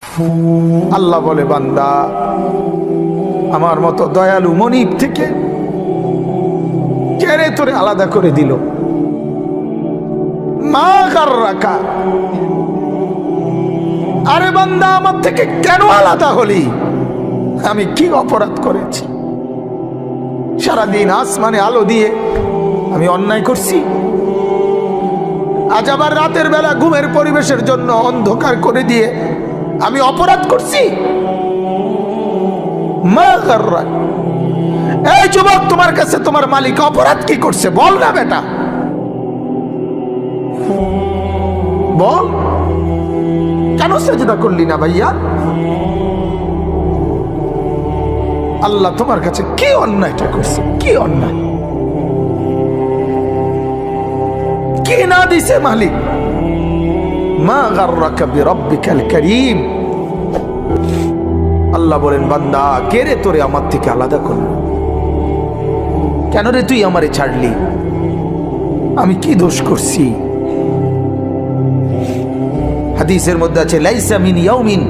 আল্লাহ বলে, বান্দা আমার মতো দয়ালু মনিব থেকে কেড়ে তোরে আলাদা করে দিল। মা গাররাকা, আরে বান্দা আমার থেকে কেন আলাদা হলি? আমি কি অপরাধ করেছি? সারাদিন আসমানে আলো দিয়ে আমি অন্যায় করছি? আজ আবার রাতের বেলা ঘুমের পরিবেশের জন্য অন্ধকার করে দিয়ে আমি অপরাধ করছি? মা গাররাক, এই যুবক, তোমার কাছে তোমার মালিক অপরাধ কি করছে বল না বেটা, বল। কেন সেজদা করলি না ভাইয়া? আল্লাহ তোমার কাছে কি অন্যায়টা করছে? কি অন্যায়, কি না দিছে মালিক? মা গাররাকা বিরাব্বিকাল কারীম। আল্লাহ বলেন, বান্দা কে রে তোরে আমার থেকে আলাদা করলো? কেন রে তুই আমারে ছাড়লি? আমি কি দোষ করছি? হাদিসের মধ্যে আছে, লাইসা মিন ইয়াউমিন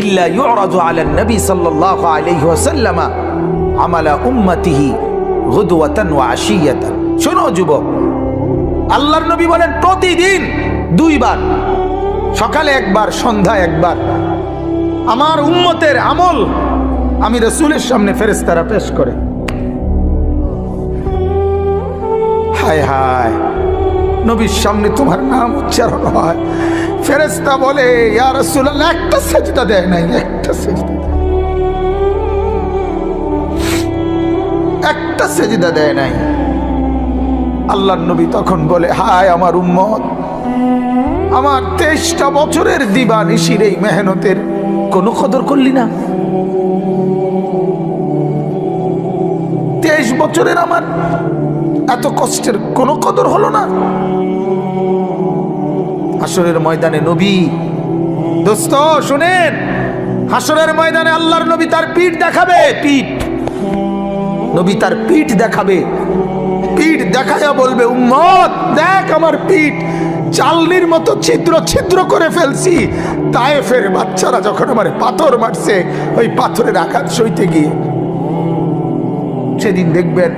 ইল্লা ইউরাদু আলা নবী সাল্লাল্লাহু আলাইহি ওয়াসাল্লাম আমালা উম্মতিহি গুদওয়াতান ওয়া আশিয়াতান। শোনো যুবক, আল্লাহর নবী বলেন প্রতিদিন দুইবার, সকালে একবার, সন্ধ্যায় একবার, আমার উম্মতের আমল আমি রাসূলের সামনে ফেরেশতারা পেশ করে। হায় হায়, নবীর সামনে তোমার নাম উচ্চারণ হয়, ফেরেশতা বলে, ইয়া রাসূলুল্লাহ, একটা সেজদা দেয় নাই, একটা সেজদা, একটা সেজদা দেয় নাই। আল্লাহর নবী তখন বলে, হায় আমার উম্মত, আমার 23টা বছরের দিবানিশির এই মেহনতের কোনো কদর করলি না? 23 বছরের আমার এত কষ্টের কোনো কদর হলো না? হাসরের ময়দানে নবী, দোস্ত শুনেন, হাসরের ময়দানে আল্লাহর নবী তার পিঠ দেখাবে, পিঠ, নবী তার পিঠ দেখাবে, পিঠ দেখায়া বলবে, উম্মত দেখ আমার পিঠ, চালনির মতো ছিদ্র ছিদ্র করে ফেলছি। তায়েফের বাচ্চারা যখন আমার পাথর মারছে, ওই পাথরের আঘাত সইতে গিয়ে। সেদিন দেখবেন